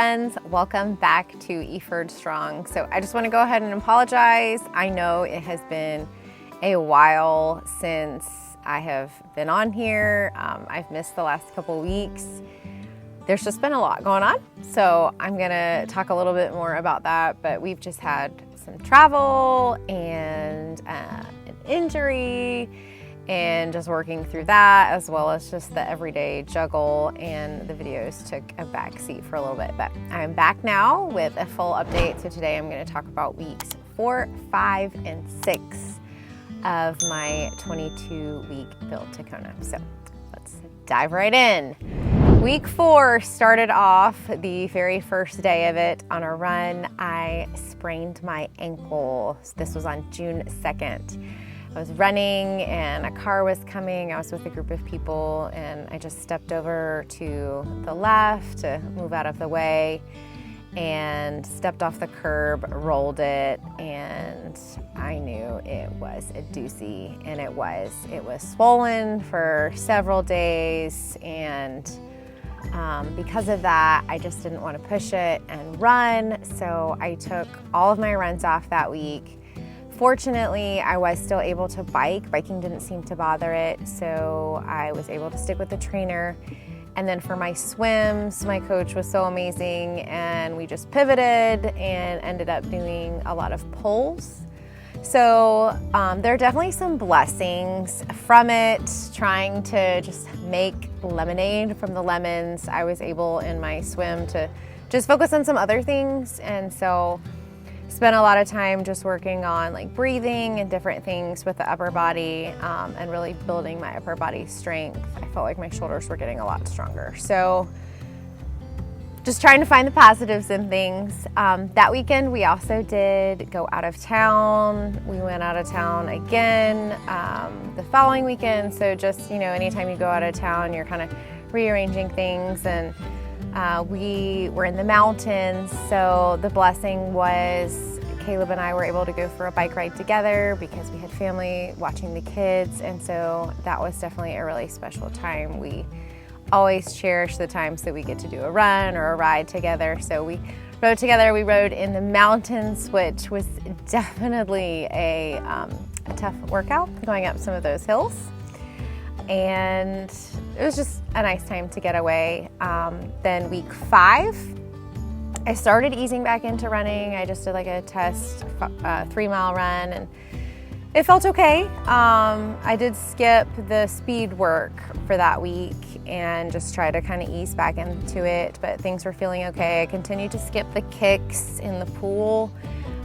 friends, welcome back to Eford Strong. So I just want to go ahead and apologize. I know it has been a while since I have been on here. I've missed the last couple weeks. There's just been a lot going on, so I'm gonna talk a little bit more about that, but we've just had some travel and an injury and just working through that, as well as just the everyday juggle, and the videos took a back seat for a little bit. But I'm back now with a full update. So today I'm going to talk about weeks 4, 5, and 6 of my 22-week build to Kona. So let's dive right in. Week 4 started off the very first day of it. On a run, I sprained my ankle. This was on June 2nd. I was running and a car was coming. I was with a group of people and I just stepped over to the left to move out of the way and stepped off the curb, rolled it, and I knew it was a doozy, and it was swollen for several days, and because of that, I just didn't want to push it and run, so I took all of my runs off that week. Fortunately, I was still able to bike. Biking didn't seem to bother it, so I was able to stick with the trainer. And then for my swims, my coach was so amazing, and we just pivoted and ended up doing a lot of pulls. So there are definitely some blessings from it. Trying to just make lemonade from the lemons, I was able in my swim to just focus on some other things, and so spent a lot of time just working on like breathing and different things with the upper body, and really building my upper body strength. I felt like my shoulders were getting a lot stronger. So just trying to find the positives in things. That weekend we also did go out of town. We went out of town again the following weekend. So just, anytime you go out of town, you're kind of rearranging things, and we were in the mountains, so the blessing was Caleb and I were able to go for a bike ride together because we had family watching the kids, and so that was definitely a really special time. We always cherish the times that we get to do a run or a ride together, so we rode together. We rode in the mountains, which was definitely a tough workout, going up some of those hills. And it was just a nice time to get away. Then week 5, I started easing back into running. I just did like a test 3-mile run, and it felt okay. I did skip the speed work for that week and just try to kind of ease back into it, but things were feeling okay. I continued to skip the kicks in the pool.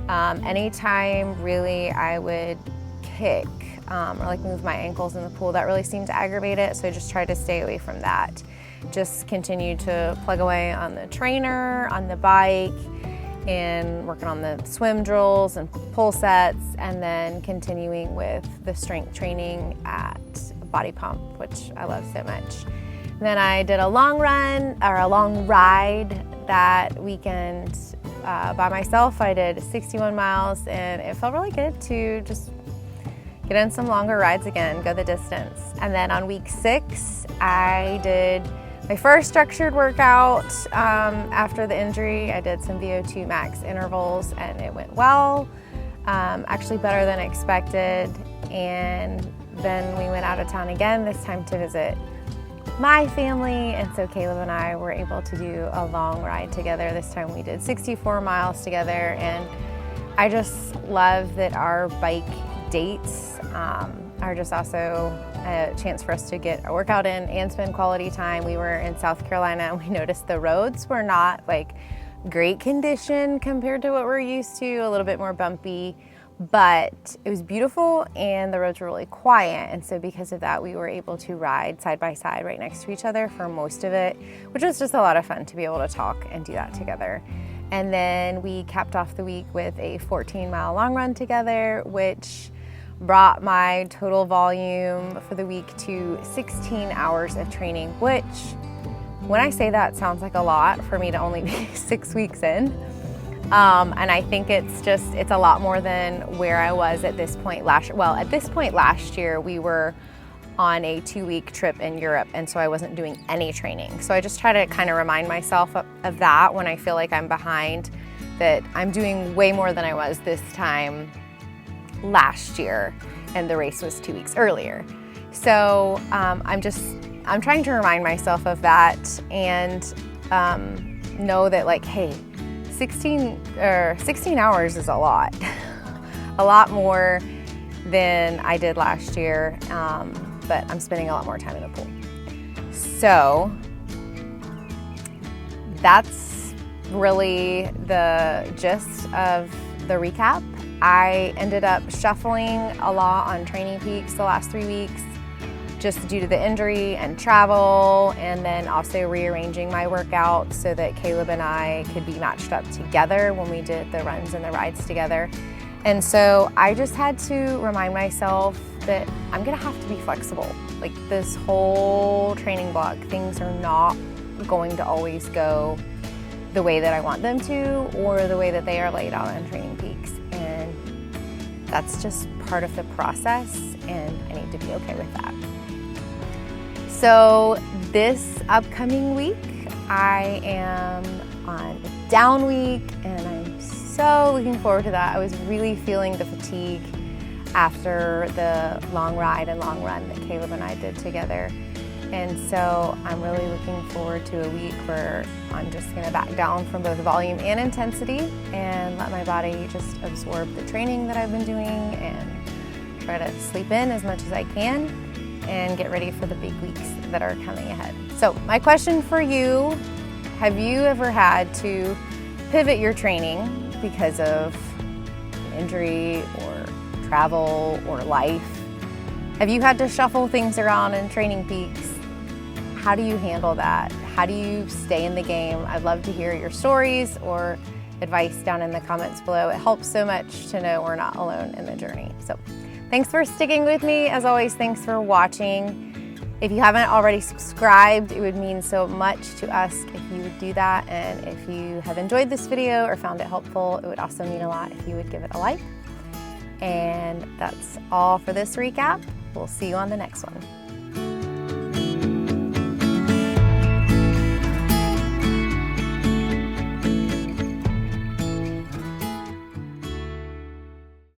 Anytime really I would kick, or like move my ankles in the pool, that really seemed to aggravate it, so I just tried to stay away from that. Just continue to plug away on the trainer, on the bike, and working on the swim drills and pull sets, and then continuing with the strength training at Body Pump, which I love so much. And then I did a long run, or a long ride that weekend by myself. I did 61 miles, and it felt really good to just get in some longer rides again, go the distance. And then on week 6, I did my first structured workout after the injury. I did some VO2 max intervals, and it went well, actually better than expected. And then we went out of town again, this time to visit my family, and so Caleb and I were able to do a long ride together. This time we did 64 miles together, and I just love that our bike dates are just also a chance for us to get a workout in and spend quality time. We were in South Carolina, and we noticed the roads were not like great condition compared to what we're used to, a little bit more bumpy, but it was beautiful and the roads were really quiet. And so because of that, we were able to ride side by side right next to each other for most of it, which was just a lot of fun to be able to talk and do that together. And then we capped off the week with a 14-mile long run together, which brought my total volume for the week to 16 hours of training, which, when I say that, sounds like a lot for me to only be 6 weeks in. And I think it's a lot more than where I was at this point last year. Well, at this point last year, we were on a 2-week trip in Europe, and so I wasn't doing any training. So I just try to kind of remind myself of that when I feel like I'm behind, that I'm doing way more than I was this time last year, and the race was 2 weeks earlier. So I'm trying to remind myself of that, and know that, like, hey, 16 hours is a lot, a lot more than I did last year, but I'm spending a lot more time in the pool. So that's really the gist of the recap. I ended up shuffling a lot on Training Peaks the last 3 weeks, just due to the injury and travel, and then also rearranging my workout so that Caleb and I could be matched up together when we did the runs and the rides together. And so I just had to remind myself that I'm gonna have to be flexible. Like, this whole training block, things are not going to always go the way that I want them to, or the way that they are laid out on Training Peaks. And that's just part of the process, and I need to be okay with that. So this upcoming week, I am on a down week, and I'm so looking forward to that. I was really feeling the fatigue after the long ride and long run that Caleb and I did together. And so I'm really looking forward to a week where I'm just gonna back down from both volume and intensity and let my body just absorb the training that I've been doing, and try to sleep in as much as I can and get ready for the big weeks that are coming ahead. So my question for you, have you ever had to pivot your training because of injury or travel or life? Have you had to shuffle things around in Training Peaks? How do you handle that? How do you stay in the game? I'd love to hear your stories or advice down in the comments below. It helps so much to know we're not alone in the journey. So thanks for sticking with me. As always, thanks for watching. If you haven't already subscribed, it would mean so much to us if you would do that. And if you have enjoyed this video or found it helpful, it would also mean a lot if you would give it a like. And that's all for this recap. We'll see you on the next one.